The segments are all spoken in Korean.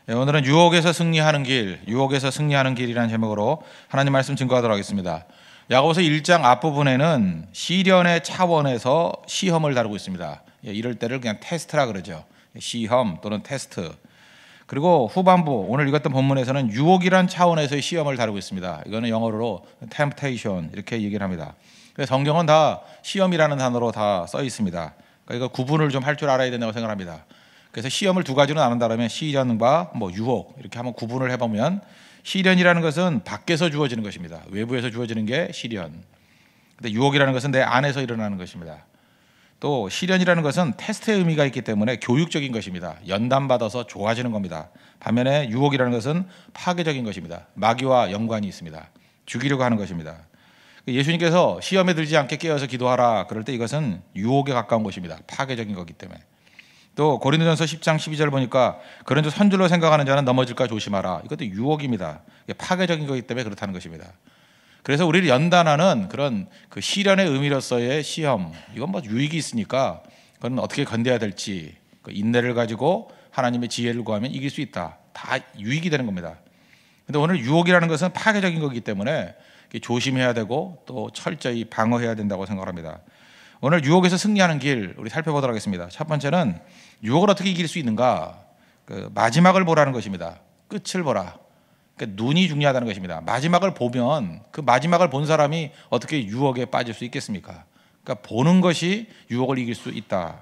네, 오늘은 유혹에서 승리하는 길, 유혹에서 승리하는 길이라는 제목으로 하나님 말씀 증거하도록 하겠습니다. 야고보서 1장 앞부분에는 시련의 차원에서 시험을 다루고 있습니다. 이럴 때를 그냥 테스트라 그러죠. 시험 또는 테스트. 그리고 후반부 오늘 읽었던 본문에서는 유혹이란 차원에서의 시험을 다루고 있습니다. 이거는 영어로 temptation 이렇게 얘기를 합니다. 그래서 성경은 다 시험이라는 단어로 다 써 있습니다. 그러니까 이거 구분을 좀 할 줄 알아야 된다고 생각합니다. 그래서 시험을 두 가지로 나눈다면 시련과 유혹 이렇게 한번 구분을 해보면 시련이라는 것은 밖에서 주어지는 것입니다. 외부에서 주어지는 게 시련. 근데 유혹이라는 것은 내 안에서 일어나는 것입니다. 또 시련이라는 것은 테스트의 의미가 있기 때문에 교육적인 것입니다. 연단받아서 좋아지는 겁니다. 반면에 유혹이라는 것은 파괴적인 것입니다. 마귀와 연관이 있습니다. 죽이려고 하는 것입니다. 예수님께서 시험에 들지 않게 깨어서 기도하라 그럴 때 이것은 유혹에 가까운 것입니다. 파괴적인 거기 때문에. 또 고린도전서 10장 12절 보니까 그런즉 선줄로 생각하는 자는 넘어질까 조심하라. 이것도 유혹입니다. 파괴적인 거기 때문에 그렇다는 것입니다. 그래서 우리를 연단하는 그런 그 시련의 의미로서의 시험, 이건 유익이 있으니까 그건 어떻게 견뎌야 될지 그 인내를 가지고 하나님의 지혜를 구하면 이길 수 있다. 다 유익이 되는 겁니다. 근데 오늘 유혹이라는 것은 파괴적인 거기 때문에 조심해야 되고 또 철저히 방어해야 된다고 생각합니다. 오늘 유혹에서 승리하는 길 우리 살펴보도록 하겠습니다. 첫 번째는 유혹을 어떻게 이길 수 있는가? 그 마지막을 보라는 것입니다. 끝을 보라. 그러니까 눈이 중요하다는 것입니다. 마지막을 보면 그 마지막을 본 사람이 어떻게 유혹에 빠질 수 있겠습니까? 그러니까 보는 것이 유혹을 이길 수 있다.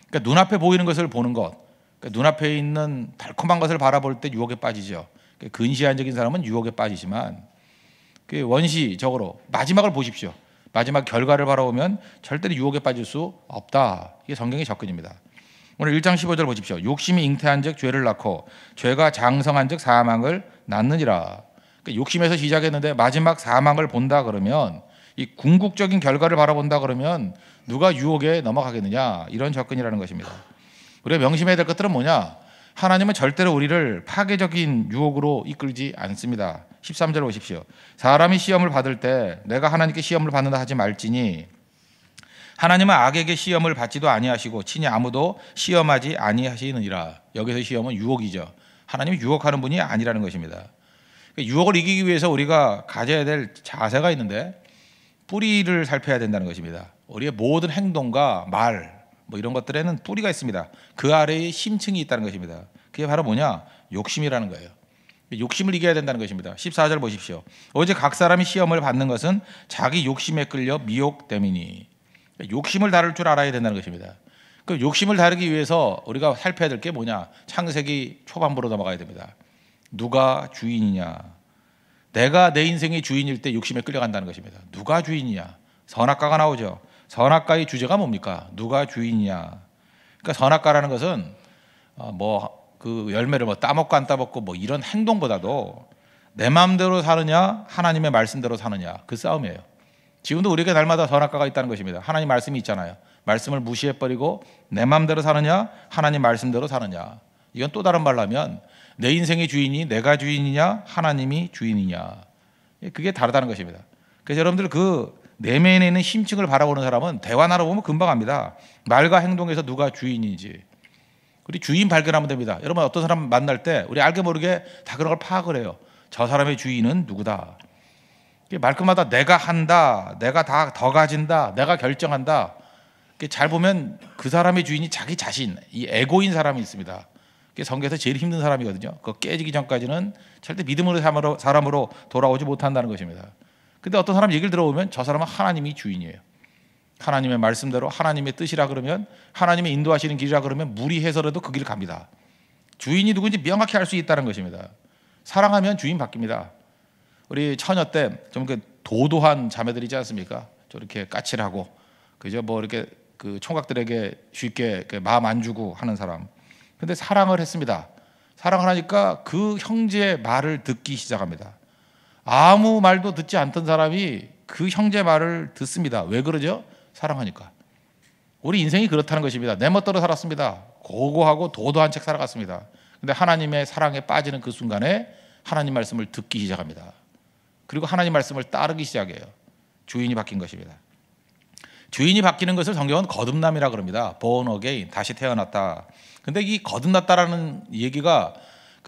그러니까 눈앞에 보이는 것을 보는 것. 그러니까 눈앞에 있는 달콤한 것을 바라볼 때 유혹에 빠지죠. 그러니까 근시안적인 사람은 유혹에 빠지지만 그 원시적으로 마지막을 보십시오. 마지막 결과를 바라보면 절대로 유혹에 빠질 수 없다. 이게 성경의 접근입니다. 오늘 1장 15절 보십시오. 욕심이 잉태한 즉 죄를 낳고 죄가 장성한 즉 사망을 낳느니라. 그러니까 욕심에서 시작했는데 마지막 사망을 본다 그러면 이 궁극적인 결과를 바라본다 그러면 누가 유혹에 넘어가겠느냐, 이런 접근이라는 것입니다. 우리가 명심해야 될 것들은 뭐냐? 하나님은 절대로 우리를 파괴적인 유혹으로 이끌지 않습니다. 13절 보십시오. 사람이 시험을 받을 때 내가 하나님께 시험을 받는다 하지 말지니 하나님은 악에게 시험을 받지도 아니하시고 친히 아무도 시험하지 아니하시느니라. 여기서 시험은 유혹이죠. 하나님이 유혹하는 분이 아니라는 것입니다. 유혹을 이기기 위해서 우리가 가져야 될 자세가 있는데 뿌리를 살펴야 된다는 것입니다. 우리의 모든 행동과 말 이런 것들에는 뿌리가 있습니다. 그 아래에 심층이 있다는 것입니다. 그게 바로 뭐냐? 욕심이라는 거예요. 욕심을 이겨야 된다는 것입니다. 14절 보십시오. 오직 각 사람이 시험을 받는 것은 자기 욕심에 끌려 미혹됨이니. 욕심을 다룰 줄 알아야 된다는 것입니다. 그 욕심을 다루기 위해서 우리가 살펴야 될 게 뭐냐? 창세기 초반부로 넘어가야 됩니다. 누가 주인이냐? 내가 내 인생의 주인일 때 욕심에 끌려간다는 것입니다. 누가 주인이냐? 선악과가 나오죠. 선악과의 주제가 뭡니까? 누가 주인이냐? 그러니까 선악과라는 것은 그 열매를 따먹고 안 따먹고 이런 행동보다도 내 마음대로 사느냐 하나님의 말씀대로 사느냐, 그 싸움이에요. 지금도 우리에게 날마다 선악과가 있다는 것입니다. 하나님 말씀이 있잖아요. 말씀을 무시해버리고 내 마음대로 사느냐 하나님 말씀대로 사느냐. 이건 또 다른 말로 하면 내 인생의 주인이 내가 주인이냐 하나님이 주인이냐, 그게 다르다는 것입니다. 그래서 여러분들 그 내면에 있는 심층을 바라보는 사람은 대화 나눠보면 금방 압니다. 말과 행동에서 누가 주인인지. 우리 주인 발견하면 됩니다. 여러분 어떤 사람 만날 때 우리 알게 모르게 다 그런 걸 파악을 해요. 저 사람의 주인은 누구다. 말끝마다 내가 한다, 내가 다 더 가진다, 내가 결정한다. 잘 보면 그 사람의 주인이 자기 자신, 이 에고인 사람이 있습니다. 성경에서 제일 힘든 사람이거든요. 그거 깨지기 전까지는 절대 믿음으로 사람으로 돌아오지 못한다는 것입니다. 근데 어떤 사람 얘기를 들어보면 저 사람은 하나님이 주인이에요. 하나님의 말씀대로 하나님의 뜻이라 그러면, 하나님의 인도하시는 길이라 그러면 무리해서라도 그 길을 갑니다. 주인이 누구인지 명확히 알 수 있다는 것입니다. 사랑하면 주인 바뀝니다. 우리 처녀 때 좀 도도한 자매들이지 않습니까? 저렇게 까칠하고 그죠? 이렇게 그 총각들에게 쉽게 마음 안 주고 하는 사람. 근데 사랑을 했습니다. 사랑을 하니까 그 형제의 말을 듣기 시작합니다. 아무 말도 듣지 않던 사람이 그 형제 말을 듣습니다. 왜 그러죠? 사랑하니까. 우리 인생이 그렇다는 것입니다. 내 멋대로 살았습니다. 고고하고 도도한 책 살아갔습니다. 근데 하나님의 사랑에 빠지는 그 순간에 하나님 말씀을 듣기 시작합니다. 그리고 하나님 말씀을 따르기 시작해요. 주인이 바뀐 것입니다. 주인이 바뀌는 것을 성경은 거듭남이라 그럽니다. born again, 다시 태어났다. 근데 이 거듭났다라는 얘기가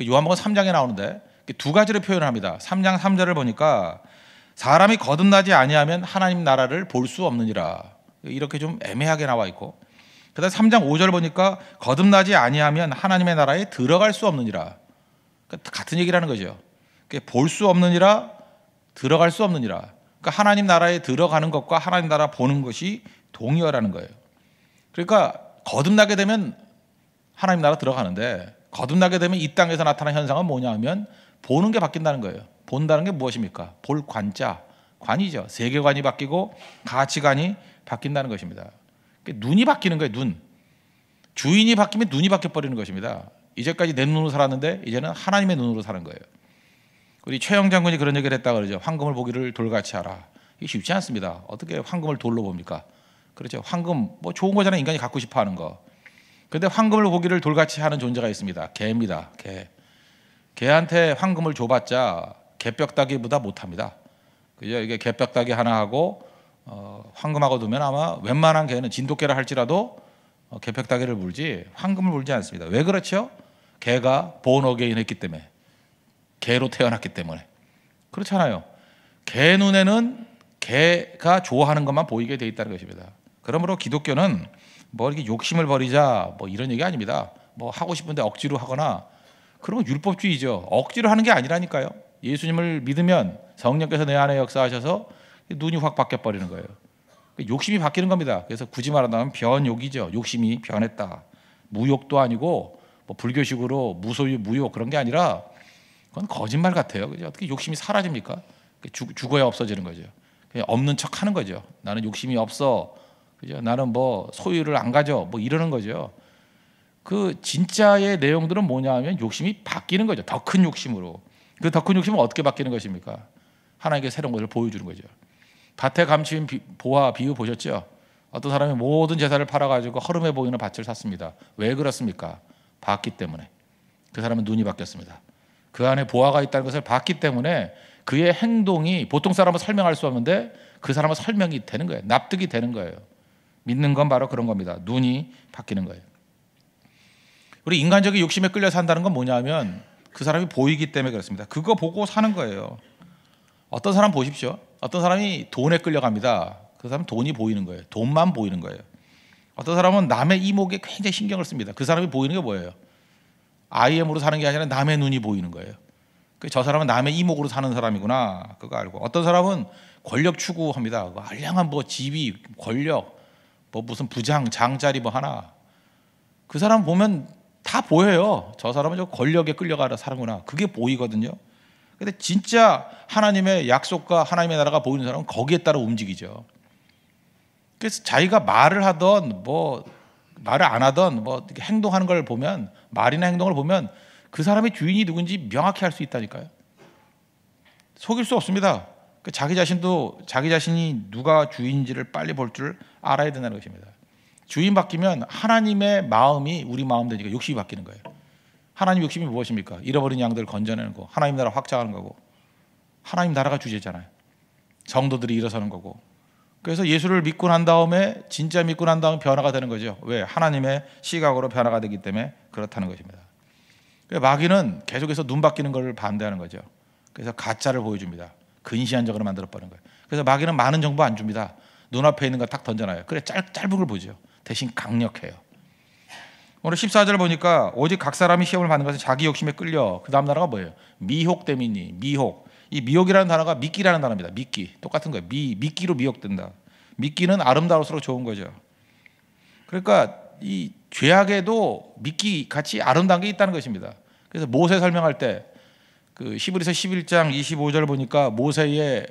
그 요한복음 3장에 나오는데 두 가지로 표현을 합니다. 3장 3절을 보니까 사람이 거듭나지 아니하면 하나님 나라를 볼 수 없느니라. 이렇게 좀 애매하게 나와 있고, 그다음 3장 5절 보니까 거듭나지 아니하면 하나님의 나라에 들어갈 수 없느니라. 그러니까 같은 얘기라는 거죠. 볼 수 없느니라, 들어갈 수 없느니라. 그러니까 하나님 나라에 들어가는 것과 하나님 나라 보는 것이 동의어라는 거예요. 그러니까 거듭나게 되면 하나님 나라 들어가는데, 거듭나게 되면 이 땅에서 나타나는 현상은 뭐냐 하면 보는 게 바뀐다는 거예요. 본다는 게 무엇입니까? 볼 관자, 관이죠. 세계관이 바뀌고 가치관이 바뀐다는 것입니다. 눈이 바뀌는 거예요. 눈. 주인이 바뀌면 눈이 바뀌어버리는 것입니다. 이제까지 내 눈으로 살았는데 이제는 하나님의 눈으로 사는 거예요. 우리 최영 장군이 그런 얘기를 했다 그러죠. 황금을 보기를 돌같이 하라. 이게 쉽지 않습니다. 어떻게 황금을 돌로 봅니까? 그렇죠. 황금 뭐 좋은 거잖아요. 인간이 갖고 싶어 하는 거. 그런데 황금을 보기를 돌같이 하는 존재가 있습니다. 개입니다. 개. 개한테 황금을 줘봤자 개벽다기보다 못합니다. 그죠? 이게 개벽다기 하나 하고 황금하고 두면 아마 웬만한 개는 진돗개를 할지라도 개벽다기를 물지 황금을 물지 않습니다. 왜 그렇죠? 개가 본 어게인 했기 때문에, 개로 태어났기 때문에. 그렇잖아요. 개 눈에는 개가 좋아하는 것만 보이게 돼 있다는 것입니다. 그러므로 기독교는 뭐 이렇게 욕심을 버리자 뭐 이런 얘기 아닙니다. 뭐 하고 싶은데 억지로 하거나 그러면 율법주의죠. 억지로 하는 게 아니라니까요. 예수님을 믿으면 성령께서 내 안에 역사하셔서 눈이 확 바뀌어 버리는 거예요. 욕심이 바뀌는 겁니다. 그래서 굳이 말하자면 변욕이죠. 욕심이 변했다. 무욕도 아니고 뭐 불교식으로 무소유 무욕 그런 게 아니라 그건 거짓말 같아요. 그죠? 어떻게 욕심이 사라집니까? 죽어야 없어지는 거죠. 그냥 없는 척 하는 거죠. 나는 욕심이 없어. 그죠? 나는 뭐 소유를 안 가져. 뭐 이러는 거죠. 그 진짜의 내용들은 뭐냐 하면 욕심이 바뀌는 거죠. 더 큰 욕심으로. 그 더 큰 욕심은 어떻게 바뀌는 것입니까? 하나님께 새로운 것을 보여주는 거죠. 밭에 감추인 보화 비유 보셨죠? 어떤 사람이 모든 재산을 팔아가지고 허름해 보이는 밭을 샀습니다. 왜 그렇습니까? 봤기 때문에. 그 사람은 눈이 바뀌었습니다. 그 안에 보화가 있다는 것을 봤기 때문에 그의 행동이 보통 사람은 설명할 수 없는데 그 사람은 설명이 되는 거예요. 납득이 되는 거예요. 믿는 건 바로 그런 겁니다. 눈이 바뀌는 거예요. 우리 인간적인 욕심에 끌려 산다는 건 뭐냐면 그 사람이 보이기 때문에 그렇습니다. 그거 보고 사는 거예요. 어떤 사람 보십시오. 어떤 사람이 돈에 끌려갑니다. 그 사람은 돈이 보이는 거예요. 돈만 보이는 거예요. 어떤 사람은 남의 이목에 굉장히 신경을 씁니다. 그 사람이 보이는 게 뭐예요? IM으로 사는 게 아니라 남의 눈이 보이는 거예요. 저 사람은 남의 이목으로 사는 사람이구나. 그거 알고. 어떤 사람은 권력 추구합니다. 알량한 뭐 지위, 권력, 뭐 무슨 부장, 장짜리 뭐 하나. 그 사람 보면 다 보여요. 저 사람은 저 권력에 끌려가라 사는구나. 그게 보이거든요. 근데 진짜 하나님의 약속과 하나님의 나라가 보이는 사람은 거기에 따라 움직이죠. 그래서 자기가 말을 하던 뭐 말을 안 하던 뭐 행동하는 걸 보면, 말이나 행동을 보면 그 사람의 주인이 누군지 명확히 알 수 있다니까요. 속일 수 없습니다. 자기 자신도 자기 자신이 누가 주인인지를 빨리 볼 줄 알아야 된다는 것입니다. 주인 바뀌면 하나님의 마음이 우리 마음 되니까 욕심이 바뀌는 거예요. 하나님 욕심이 무엇입니까? 잃어버린 양들을 건져내는 거, 하나님 나라 확장하는 거고, 하나님 나라가 주제잖아요. 성도들이 일어서는 거고. 그래서 예수를 믿고 난 다음에, 진짜 믿고 난 다음에 변화가 되는 거죠. 왜? 하나님의 시각으로 변화가 되기 때문에 그렇다는 것입니다. 마귀는 계속해서 눈 바뀌는 걸 반대하는 거죠. 그래서 가짜를 보여줍니다. 근시안적으로 만들어버리는 거예요. 그래서 마귀는 많은 정보 안 줍니다. 눈앞에 있는 거 딱 던져놔요. 그래 짧은 걸 보죠. 대신 강력해요. 오늘 14절 보니까 오직 각 사람이 시험을 받는 것은 자기 욕심에 끌려. 그 다음 단어가 뭐예요? 미혹됨이니. 미혹. 이 미혹이라는 단어가 미끼라는 단어입니다. 미끼. 똑같은 거예요. 미끼로 미혹된다. 미끼는 아름다울수록 좋은 거죠. 그러니까 이 죄악에도 미끼 같이 아름다운 게 있다는 것입니다. 그래서 모세 설명할 때 그 히브리서 11장 25절 보니까 모세의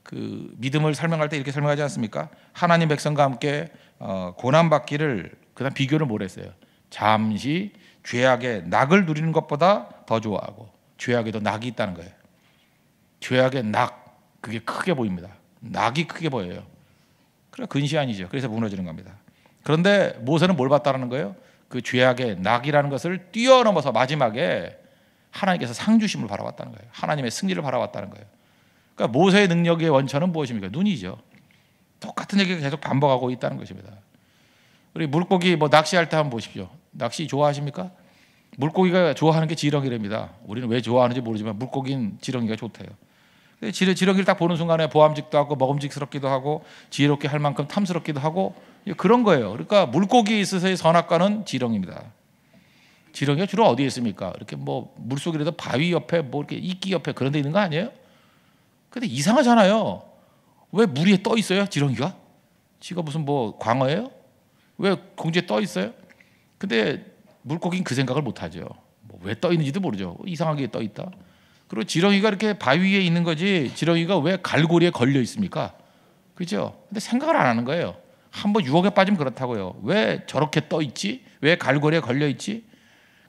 그 믿음을 설명할 때 이렇게 설명하지 않습니까? 하나님 백성과 함께 고난 받기를, 그다음 비교를 뭘 했어요? 잠시 죄악의 낙을 누리는 것보다 더 좋아하고, 죄악에도 낙이 있다는 거예요. 죄악의 낙, 그게 크게 보입니다. 낙이 크게 보여요. 그래 근시안이죠. 그래서 무너지는 겁니다. 그런데 모세는 뭘 봤다는 거예요? 그 죄악의 낙이라는 것을 뛰어넘어서 마지막에 하나님께서 상 주심을 바라봤다는 거예요. 하나님의 승리를 바라봤다는 거예요. 그러니까 모세의 능력의 원천은 무엇입니까? 눈이죠. 똑같은 얘기가 계속 반복하고 있다는 것입니다. 우리 물고기 뭐 낚시할 때 한번 보십시오. 낚시 좋아하십니까? 물고기가 좋아하는 게 지렁이랍니다. 우리는 왜 좋아하는지 모르지만 물고기는 지렁이가 좋대요. 지렁이를 딱 보는 순간에 보암직도 하고 먹음직스럽기도 하고 지혜롭게 할 만큼 탐스럽기도 하고 그런 거예요. 그러니까 물고기에 있어서의 선악과는 지렁이입니다. 지렁이가 주로 어디에 있습니까? 이렇게 뭐 물속이라도 바위 옆에 뭐 이렇게 이끼 옆에 그런 데 있는 거 아니에요? 근데 이상하잖아요. 왜 물 위에 떠 있어요? 지렁이가? 지가 무슨 뭐 광어예요? 왜 공중에 떠 있어요? 근데 물고기는 그 생각을 못 하죠. 뭐 왜 떠 있는지도 모르죠. 이상하게 떠 있다. 그리고 지렁이가 이렇게 바위 위에 있는 거지 지렁이가 왜 갈고리에 걸려 있습니까? 그죠? 근데 생각을 안 하는 거예요. 한번 유혹에 빠지면 그렇다고요. 왜 저렇게 떠 있지? 왜 갈고리에 걸려 있지?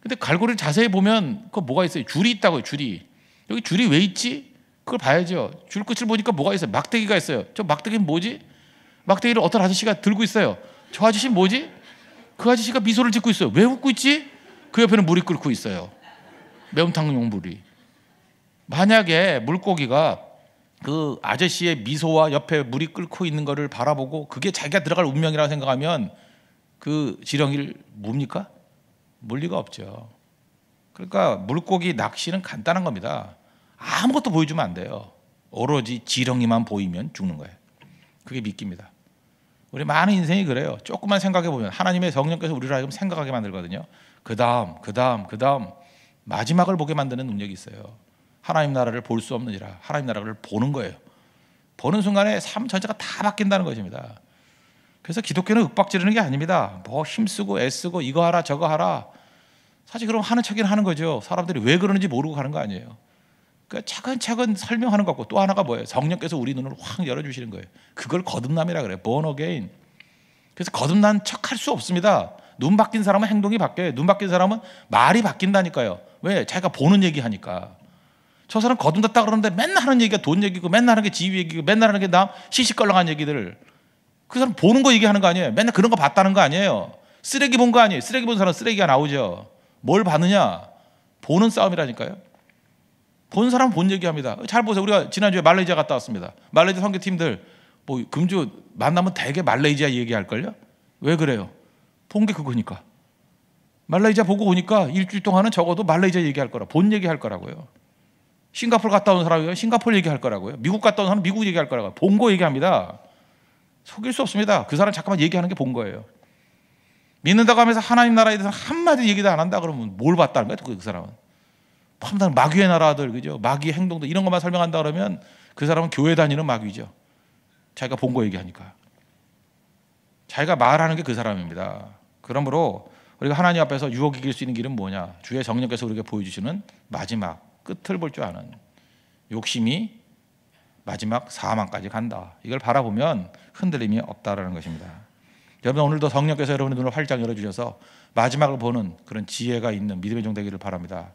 근데 갈고리를 자세히 보면 그 뭐가 있어요? 줄이 있다고요. 줄이. 여기 줄이 왜 있지? 그걸 봐야죠. 줄 끝을 보니까 뭐가 있어요? 막대기가 있어요. 저 막대기는 뭐지? 막대기를 어떤 아저씨가 들고 있어요. 저 아저씨 뭐지? 그 아저씨가 미소를 짓고 있어요. 왜 웃고 있지? 그 옆에는 물이 끓고 있어요. 매운탕용 물이. 만약에 물고기가 그 아저씨의 미소와 옆에 물이 끓고 있는 것을 바라보고 그게 자기가 들어갈 운명이라고 생각하면 그 지렁이를 뭡니까? 물 리가 없죠. 그러니까 물고기 낚시는 간단한 겁니다. 아무것도 보여주면 안 돼요. 오로지 지렁이만 보이면 죽는 거예요. 그게 미끼입니다. 우리 많은 인생이 그래요. 조금만 생각해 보면 하나님의 성령께서 우리를 하여금 생각하게 만들거든요. 그 다음 마지막을 보게 만드는 능력이 있어요. 하나님 나라를 볼 수 없느니라. 하나님 나라를 보는 거예요. 보는 순간에 삶 전체가 다 바뀐다는 것입니다. 그래서 기독교는 윽박지르는 게 아닙니다. 뭐 힘쓰고 애쓰고 이거 하라 저거 하라. 사실 그럼 하는 척이는 하는 거죠. 사람들이 왜 그러는지 모르고 가는 거 아니에요. 그러니까 차근차근 설명하는 것 같고 또 하나가 뭐예요? 성령께서 우리 눈을 확 열어주시는 거예요. 그걸 거듭남이라 그래요. born again. 그래서 거듭난 척 할 수 없습니다. 눈 바뀐 사람은 행동이 바뀌어요. 눈 바뀐 사람은 말이 바뀐다니까요. 왜? 자기가 보는 얘기 하니까. 저 사람 거듭났다 그러는데 맨날 하는 얘기가 돈 얘기고 맨날 하는 게 지위 얘기고 맨날 하는 게 나 시시껄렁한 얘기들. 그 사람 보는 거 얘기하는 거 아니에요. 맨날 그런 거 봤다는 거 아니에요. 쓰레기 본 거 아니에요. 쓰레기 본 사람은 쓰레기가 나오죠. 뭘 봤느냐? 보는 싸움이라니까요. 본 사람은 본 얘기합니다. 잘 보세요. 우리가 지난주에 말레이시아 갔다 왔습니다. 말레이시아 선교팀들 뭐 금주 만나면 대개 말레이시아 얘기할걸요? 왜 그래요? 본 게 그거니까. 말레이시아 보고 오니까 일주일 동안은 적어도 말레이시아 얘기할 거라. 본 얘기할 거라고요. 싱가포르 갔다 온 사람이 싱가포르 얘기할 거라고요. 미국 갔다 온 사람은 미국 얘기할 거라고요. 본 거 얘기합니다. 속일 수 없습니다. 그 사람 잠깐만 얘기하는 게 본 거예요. 믿는다고 하면서 하나님 나라에 대해서 한마디 얘기도 안 한다 그러면 뭘 봤다는 거예요? 그 사람은. 항상 마귀의 나라들, 그죠? 마귀의 행동들 이런 것만 설명한다 그러면 그 사람은 교회 다니는 마귀죠. 자기가 본 거 얘기하니까. 자기가 말하는 게 그 사람입니다. 그러므로 우리가 하나님 앞에서 유혹 이길 수 있는 길은 뭐냐? 주의 성령께서 우리에게 보여주시는 마지막 끝을 볼 줄 아는 욕심이 마지막 사망까지 간다. 이걸 바라보면 흔들림이 없다라는 것입니다. 여러분 오늘도 성령께서 여러분의 눈을 활짝 열어주셔서 마지막을 보는 그런 지혜가 있는 믿음의 종 되기를 바랍니다.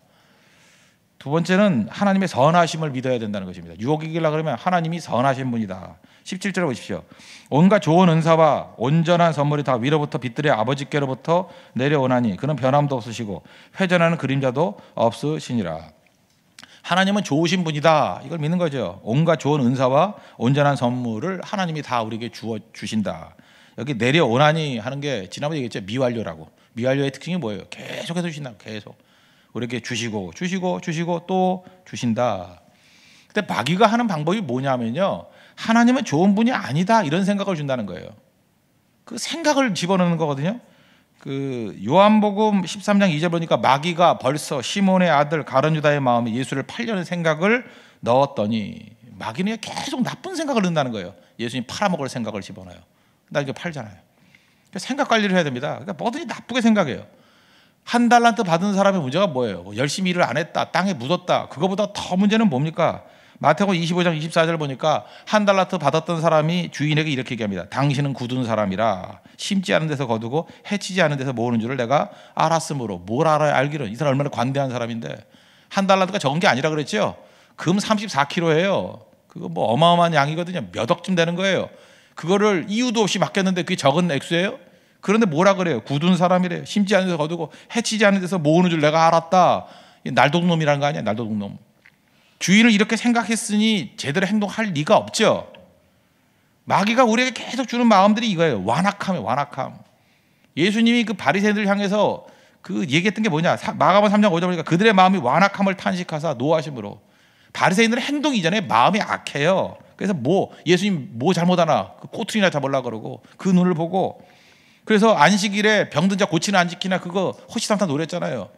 두 번째는 하나님의 선하심을 믿어야 된다는 것입니다. 유혹 이기려고 그러면 하나님이 선하신 분이다. 17절에 보십시오. 온갖 좋은 은사와 온전한 선물이 다 위로부터 빛들의 아버지께로부터 내려오나니 그는 변함도 없으시고 회전하는 그림자도 없으시니라. 하나님은 좋으신 분이다. 이걸 믿는 거죠. 온갖 좋은 은사와 온전한 선물을 하나님이 다 우리에게 주신다. 여기 내려오나니 하는 게 지난번에 얘기했죠. 미완료라고. 미완료의 특징이 뭐예요? 계속해서 주신다. 계속. 우리에게 주시고 또 주신다. 근데 마귀가 하는 방법이 뭐냐면요. 하나님은 좋은 분이 아니다. 이런 생각을 준다는 거예요. 그 생각을 집어넣는 거거든요. 그 요한복음 13장 2절 보니까 마귀가 벌써 시몬의 아들 가룟 유다의 마음에 예수를 팔려는 생각을 넣었더니 마귀는 계속 나쁜 생각을 넣는다는 거예요. 예수님 팔아먹을 생각을 집어넣어요. 나 이거 팔잖아요. 생각 관리를 해야 됩니다. 그러니까 뭐든지 나쁘게 생각해요. 한 달란트 받은 사람의 문제가 뭐예요? 열심히 일을 안 했다, 땅에 묻었다. 그거보다 더 문제는 뭡니까? 마태복음 25장 24절 보니까 한 달란트 받았던 사람이 주인에게 이렇게 얘기합니다. 당신은 굳은 사람이라 심지 않은 데서 거두고 해치지 않은 데서 모으는 줄을 내가 알았으므로. 뭘 알아요? 알기를. 이 사람 얼마나 관대한 사람인데. 한 달란트가 적은 게 아니라 그랬죠. 금 34kg예요. 그거 뭐 어마어마한 양이거든요. 몇 억쯤 되는 거예요. 그거를 이유도 없이 맡겼는데 그게 적은 액수예요? 그런데 뭐라 그래요? 굳은 사람이래요. 심지 않은 데서 거두고 해치지 않은 데서 모으는 줄 내가 알았다. 날도둑놈이라는 거 아니야? 날도둑놈. 주인을 이렇게 생각했으니 제대로 행동할 리가 없죠. 마귀가 우리에게 계속 주는 마음들이 이거예요. 완악함이에요. 완악함. 예수님이 그 바리새인들 향해서 그 얘기했던 게 뭐냐? 마가복음 3장 5절 보니까 그들의 마음이 완악함을 탄식하사 노하심으로. 바리새인들은 행동 이전에 마음이 악해요. 그래서 예수님 뭐 잘못하나 그 꼬투리나 잡으려고 그러고 그 눈을 보고, 그래서 안식일에 병든 자 고치나 안 지키나 그거 호시탐탐 노랬잖아요.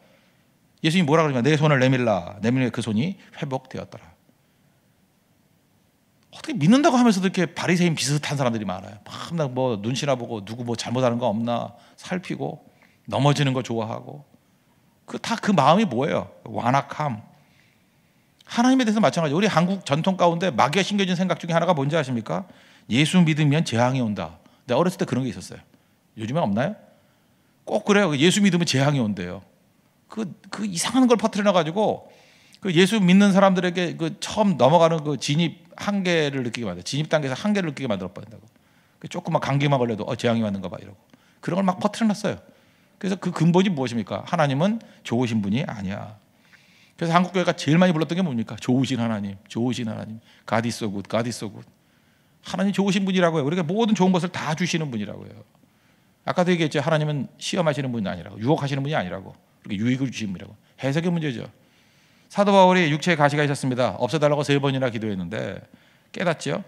예수님이 뭐라 그러냐면 내 손을 내밀라 그 손이 회복되었더라. 어떻게 믿는다고 하면서도 이렇게 바리새인 비슷한 사람들이 많아요. 막 뭐 눈치나 보고 누구 뭐 잘못하는 거 없나 살피고 넘어지는 거 좋아하고, 그 마음이 뭐예요? 완악함. 하나님에 대해서 마찬가지. 우리 한국 전통 가운데 마귀가 심겨진 생각 중에 하나가 뭔지 아십니까? 예수 믿으면 재앙이 온다. 내가 어렸을 때 그런 게 있었어요. 요즘엔 없나요? 꼭 그래요. 예수 믿으면 재앙이 온대요. 그 이상한 걸 퍼뜨려 가지고 그 예수 믿는 사람들에게 그 처음 넘어가는 그 진입 한계를 느끼게 만들어. 진입 단계에서 한계를 느끼게 만들어 버린다고. 조금만 감기만 걸려도 재앙이 왔는가 봐 이러고 그런 걸 막 퍼뜨려 놨어요. 그래서 그 근본이 무엇입니까? 하나님은 좋으신 분이 아니야. 그래서 한국 교회가 제일 많이 불렀던 게 뭡니까? 좋으신 하나님, 좋으신 하나님. God is so good, God is so good. 하나님 좋으신 분이라고요. 우리가 모든 좋은 것을 다 주시는 분이라고요. 아까도 얘기했죠. 하나님은 시험하시는 분이 아니라고, 유혹하시는 분이 아니라고, 그렇게 유익을 주시는 분이라고. 해석의 문제죠. 사도 바울이 육체에 가시가 있었습니다. 없애달라고 3번이나 기도했는데 깨닫죠.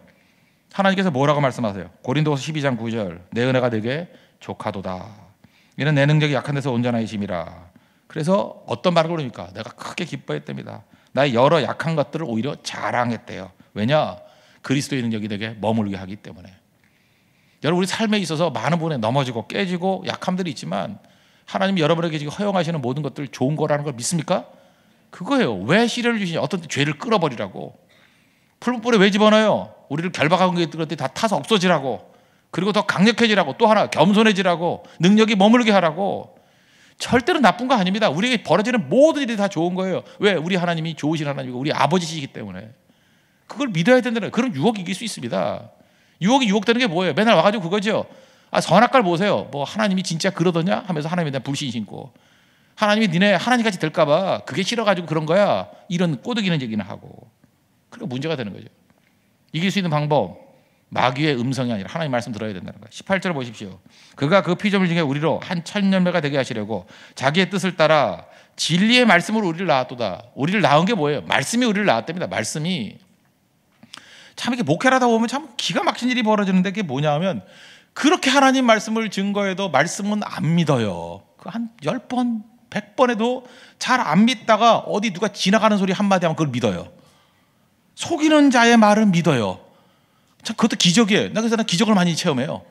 하나님께서 뭐라고 말씀하세요? 고린도서 12장 9절 내 은혜가 되게 족하도다. 이는 내 능력이 약한 데서 온전하심이라. 그래서 어떤 말을 그러니까 내가 크게 기뻐했답니다. 나의 여러 약한 것들을 오히려 자랑했대요. 왜냐? 그리스도의 능력이 되게 머물게 하기 때문에. 여러분 우리 삶에 있어서 많은 부분에 넘어지고 깨지고 약함들이 있지만 하나님이 여러분에게 지금 허용하시는 모든 것들 좋은 거라는 걸 믿습니까? 그거예요. 왜 시련을 주시냐? 어떤 죄를 끌어버리라고. 풀무불에 왜 집어넣어요? 우리를 결박한 것들이 다 타서 없어지라고. 그리고 더 강력해지라고. 또 하나 겸손해지라고. 능력이 머물게 하라고. 절대로 나쁜 거 아닙니다. 우리에게 벌어지는 모든 일이 다 좋은 거예요. 왜? 우리 하나님이 좋으신 하나님이고 우리 아버지시기 때문에. 그걸 믿어야 된다는 거예요. 그럼 유혹이 이길 수 있습니다. 유혹되는 게 뭐예요? 맨날 와가지고 그거죠. 선악과를 보세요. 뭐 하나님이 진짜 그러더냐? 하면서 하나님에 대한 불신 신고. 하나님이 니네 하나님같이 될까 봐 그게 싫어가지고 그런 거야. 이런 꼬드기는 얘기는 하고. 그게 문제가 되는 거죠. 이길 수 있는 방법. 마귀의 음성이 아니라 하나님 말씀 들어야 된다는 거예요. 18절 보십시오. 그가 그 피조물 중에 우리로 한 천년매가 되게 하시려고 자기의 뜻을 따라 진리의 말씀으로 우리를 낳았도다. 우리를 낳은 게 뭐예요? 말씀이 우리를 낳았답니다. 말씀이. 참 이렇게 목회를 하다 보면 참 기가 막힌 일이 벌어지는데 그게 뭐냐 하면 그렇게 하나님 말씀을 증거해도 말씀은 안 믿어요. 한 10번, 100번 해도 잘 안 믿다가 어디 누가 지나가는 소리 한마디 하면 그걸 믿어요. 속이는 자의 말을 믿어요. 참 그것도 기적이에요. 그래서 난 기적을 많이 체험해요.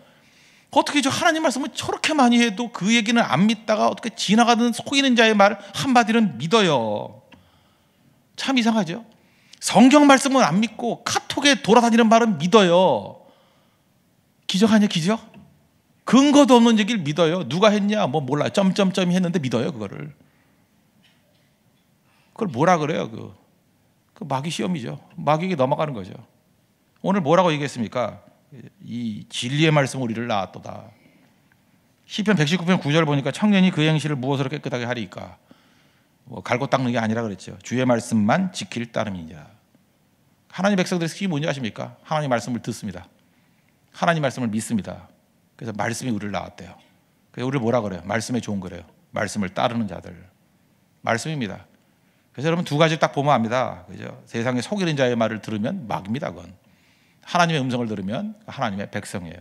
어떻게 하나님 말씀을 저렇게 많이 해도 그 얘기는 안 믿다가 어떻게 지나가는 속이는 자의 말 한마디는 믿어요. 참 이상하죠. 성경 말씀은 안 믿고 카톡에 돌아다니는 말은 믿어요. 기적 아니야 기적? 근거도 없는 얘기를 믿어요. 누가 했냐 뭐 몰라 점점점이 했는데 믿어요 그거를. 그걸 뭐라 그래요? 그 마귀 시험이죠. 마귀에게 넘어가는 거죠. 오늘 뭐라고 얘기했습니까? 이 진리의 말씀 우리를 낳았도다. 시편 119편 9절 보니까 청년이 그 행실을 무엇으로 깨끗하게 하리까? 뭐 갈고 닦는 게 아니라 그랬죠. 주의 말씀만 지킬 따름이냐. 하나님 백성들의 스킬이 뭔지 아십니까? 하나님 말씀을 듣습니다. 하나님 말씀을 믿습니다. 그래서 말씀이 우리를 낳았대요. 그래서 우리를 뭐라 그래요? 말씀에 좋은 거래요. 말씀을 따르는 자들. 말씀입니다. 그래서 여러분 두 가지 딱 보면 압니다. 그죠? 세상에 속이는 자의 말을 들으면 마귀입니다. 그건. 하나님의 음성을 들으면 하나님의 백성이에요.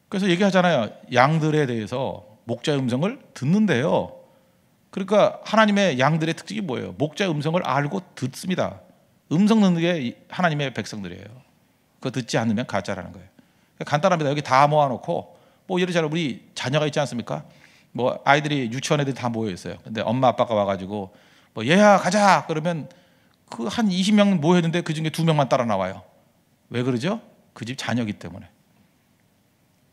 그래서 얘기하잖아요. 양들에 대해서 목자의 음성을 듣는데요. 그러니까 하나님의 양들의 특징이 뭐예요? 목자의 음성을 알고 듣습니다. 음성 듣는 게 하나님의 백성들이에요. 그거 듣지 않으면 가짜라는 거예요. 간단합니다. 여기 다 모아놓고 뭐 예를 들어 우리 자녀가 있지 않습니까? 뭐 아이들이 유치원 애들이 다 모여 있어요. 근데 엄마 아빠가 와가지고 뭐 얘야 가자 그러면 그 한 20명 모였는데 그 중에 2명만 따라 나와요. 왜 그러죠? 그 집 자녀이기 때문에.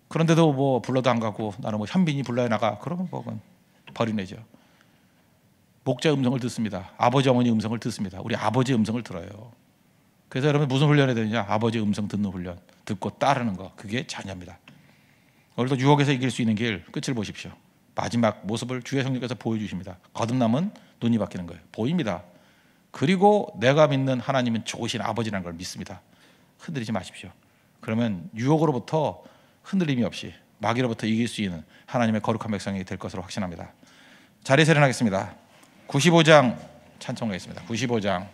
그런데도 뭐 불러도 안 가고 나는 뭐 현빈이 불러야 나가 그러면 뭐 버리내죠. 목자의 음성을 듣습니다. 아버지 어머니 음성을 듣습니다. 우리 아버지의 음성을 들어요. 그래서 여러분 무슨 훈련이 되느냐? 아버지의 음성 듣는 훈련. 듣고 따르는 거. 그게 자녀입니다. 오늘도 유혹에서 이길 수 있는 길 끝을 보십시오. 마지막 모습을 주의 성령께서 보여주십니다. 거듭남은 눈이 바뀌는 거예요. 보입니다. 그리고 내가 믿는 하나님은 좋으신 아버지라는 걸 믿습니다. 흔들리지 마십시오. 그러면 유혹으로부터 흔들림이 없이 마귀로부터 이길 수 있는 하나님의 거룩한 백성이 될 것으로 확신합니다. 자리 세련하겠습니다. 95장 찬송하겠습니다. 95장.